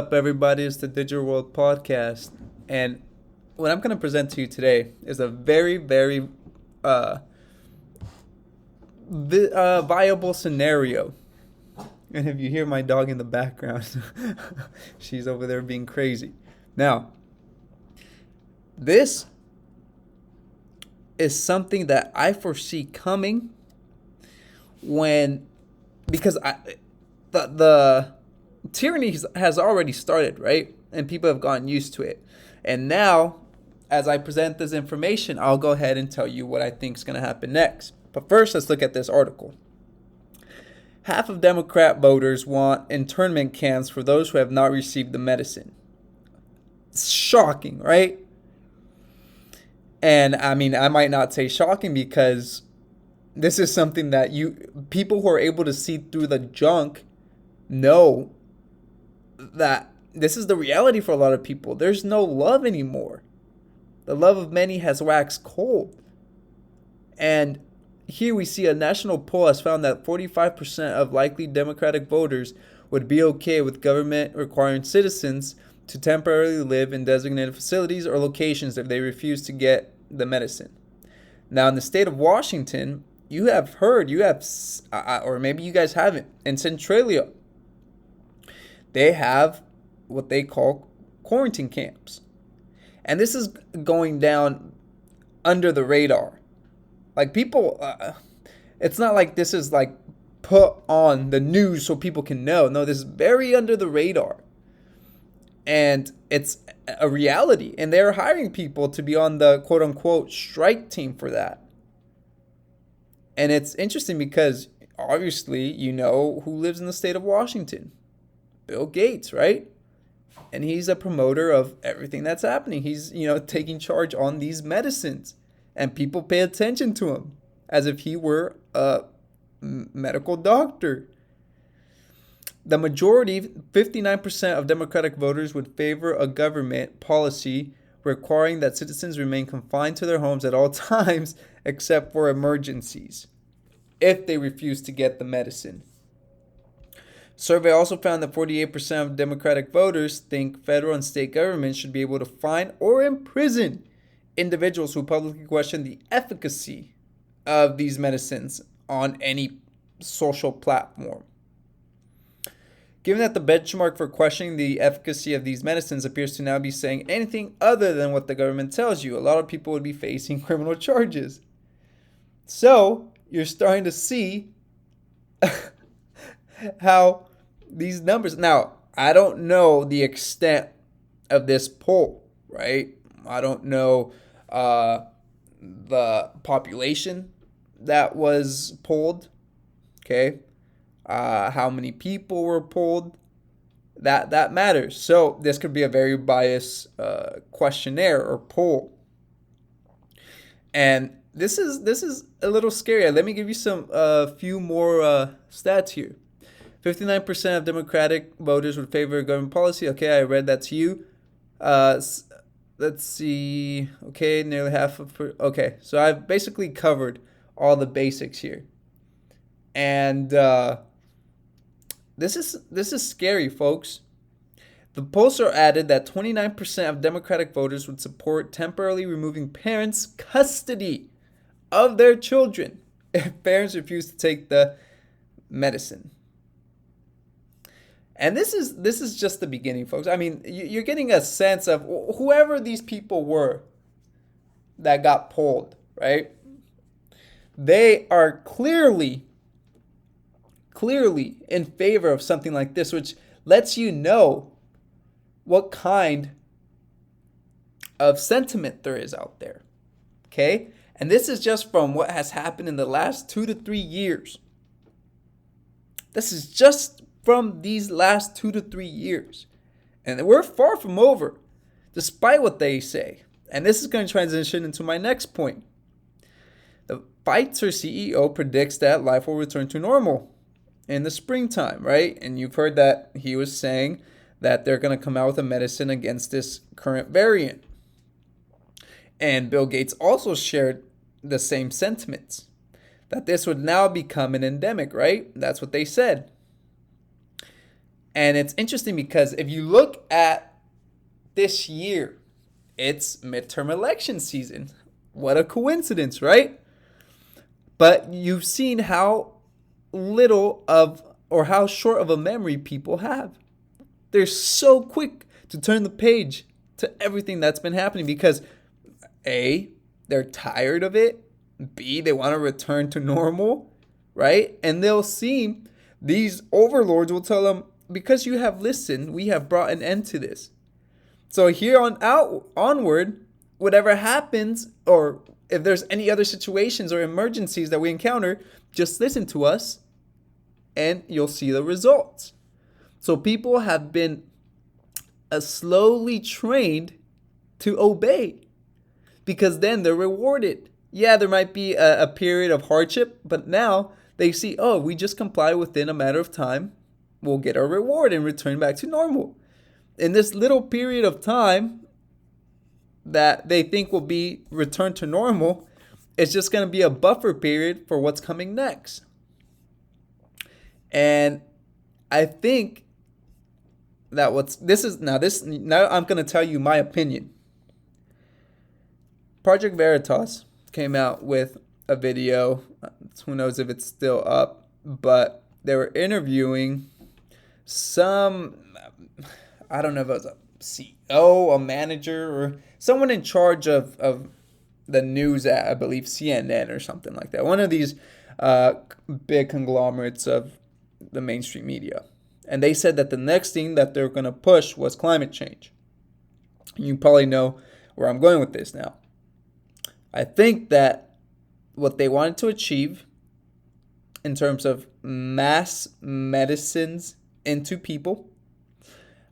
Up, everybody? It's the Digital World Podcast, and what I'm going to present to you today is a very uh, viable scenario. And if you hear my dog in the background, she's over there being crazy. Now, this is something that I foresee coming when, because the tyranny has already started, right? And people have gotten used to it. And now, as I present this information, I'll go ahead and tell you what I think is going to happen next. But first, let's look at this article. Half of Democrat voters want internment camps for those who have not received the medicine. It's shocking, right? And I mean, I might not say shocking because this is something that people who are able to see through the junk know that this is the reality for a lot of people. There's no love anymore. The love of many has waxed cold. And here we see a national poll has found that 45% of likely Democratic voters would be okay with government requiring citizens to temporarily live in designated facilities or locations if they refuse to get the medicine. Now, in the state of Washington, or maybe you guys haven't, in Centralia, they have what they call quarantine camps. And this is going down under the radar. Like people, it's not like this is like put on the news so people can know. No, this is very under the radar. And it's a reality. And they're hiring people to be on the quote unquote strike team for that. And it's interesting because obviously you know who lives in the state of Washington. Bill Gates, right? And he's a promoter of everything that's happening. He's, taking charge on these medicines. And people pay attention to him as if he were a medical doctor. The majority, 59% of Democratic voters would favor a government policy requiring that citizens remain confined to their homes at all times except for emergencies if they refuse to get the medicine. Survey also found that 48% of Democratic voters think federal and state governments should be able to fine or imprison individuals who publicly question the efficacy of these medicines on any social platform. Given that the benchmark for questioning the efficacy of these medicines appears to now be saying anything other than what the government tells you, a lot of people would be facing criminal charges. So, you're starting to see how these numbers. Now, I don't know the extent of this poll, right? I don't know the population that was polled, okay? How many people were polled. That matters. So this could be a very biased questionnaire or poll. And this is a little scary. Let me give you some few more stats here. 59% of Democratic voters would favor government policy. Okay, I read that to you. Let's see. Okay, nearly half of. Okay, so I've basically covered all the basics here, and this is scary, folks. The pollster added that 29% of Democratic voters would support temporarily removing parents' custody of their children if parents refuse to take the medicine. And this is just the beginning, folks. I mean, you're getting a sense of whoever these people were that got polled, right? They are clearly in favor of something like this, which lets you know what kind of sentiment there is out there, okay? And this is just from what has happened in the last 2 to 3 years. This is just from these last 2 to 3 years. And we're far from over, despite what they say. And this is going to transition into my next point. The Pfizer CEO predicts that life will return to normal in the springtime, right? And you've heard that he was saying that they're going to come out with a medicine against this current variant. And Bill Gates also shared the same sentiments, that this would now become an endemic, right? That's what they said. And it's interesting because if you look at this year, it's midterm election season. What a coincidence, right? But you've seen how little of or how short of a memory people have. They're so quick to turn the page to everything that's been happening because A, they're tired of it. B, they want to return to normal, right? And they'll see these overlords will tell them, because you have listened, we have brought an end to this. So here onward, whatever happens, or if there's any other situations or emergencies that we encounter, just listen to us and you'll see the results. So people have been slowly trained to obey because then they're rewarded. Yeah, there might be a period of hardship, but now they see, oh, we just comply within a matter of time. We'll get our reward and return back to normal. In this little period of time that they think will be returned to normal, it's just going to be a buffer period for what's coming next. And I think that now I'm going to tell you my opinion. Project Veritas came out with a video. Who knows if it's still up, but they were interviewing some, I don't know if it was a CEO, a manager, or someone in charge of the news at, I believe, CNN or something like that. One of these big conglomerates of the mainstream media. And they said that the next thing that they're going to push was climate change. You probably know where I'm going with this now. I think that what they wanted to achieve in terms of mass medicines into people,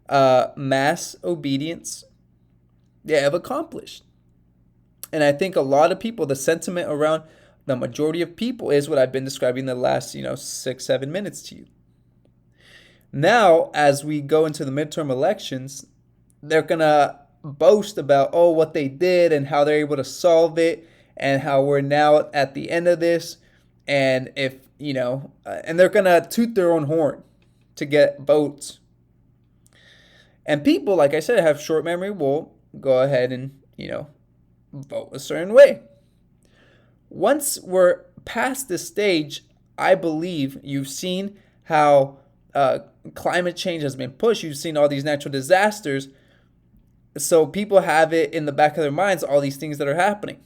mass obedience, they have accomplished. And I think a lot of people, the sentiment around the majority of people is what I've been describing the last, 6-7 minutes to you. Now, as we go into the midterm elections, they're going to boast about, what they did and how they're able to solve it and how we're now at the end of this. And if, and they're going to toot their own horn to get votes. And people, like I said, have short memory, will go ahead and, vote a certain way. Once we're past this stage, I believe you've seen how climate change has been pushed. You've seen all these natural disasters. So people have it in the back of their minds, all these things that are happening.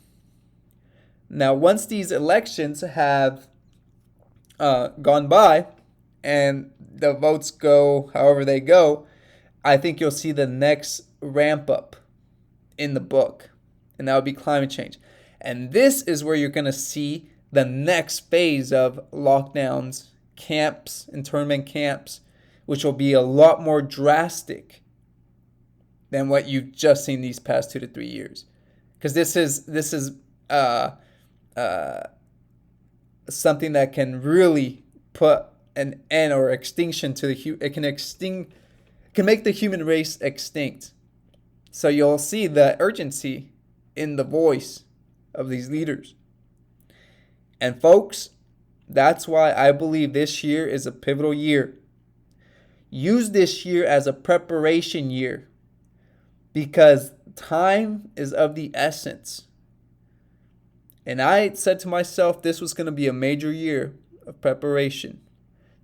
Now, once these elections have gone by and the votes go however they go, I think you'll see the next ramp up in the book. And that would be climate change. And this is where you're going to see the next phase of lockdowns, camps, internment camps, which will be a lot more drastic than what you've just seen these past 2 to 3 years. Because this is something that can really put an end or extinction to it can make the human race extinct. So you'll see the urgency in the voice of these leaders. And folks, that's why I believe this year is a pivotal year. Use this year as a preparation year because time is of the essence. And I said to myself, this was going to be a major year of preparation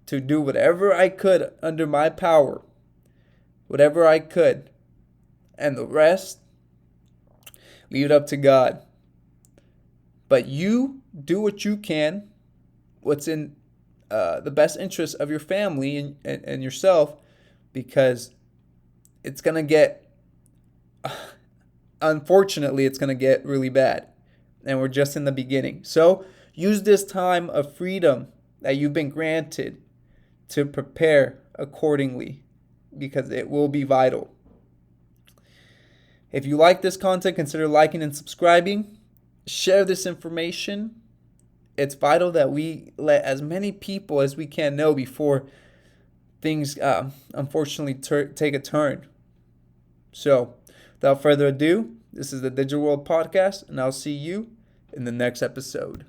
to do whatever I could under my power, whatever I could, and the rest, leave it up to God. But you do what you can, what's in the best interest of your family and yourself, because it's going to get, unfortunately, it's going to get really bad. And we're just in the beginning. So use this time of freedom that you've been granted to prepare accordingly, because it will be vital. If you like this content, consider liking and subscribing. Share this information. It's vital that we let as many people as we can know before things unfortunately take a turn. So, without further ado, this is the Digital World Podcast, and I'll see you in the next episode.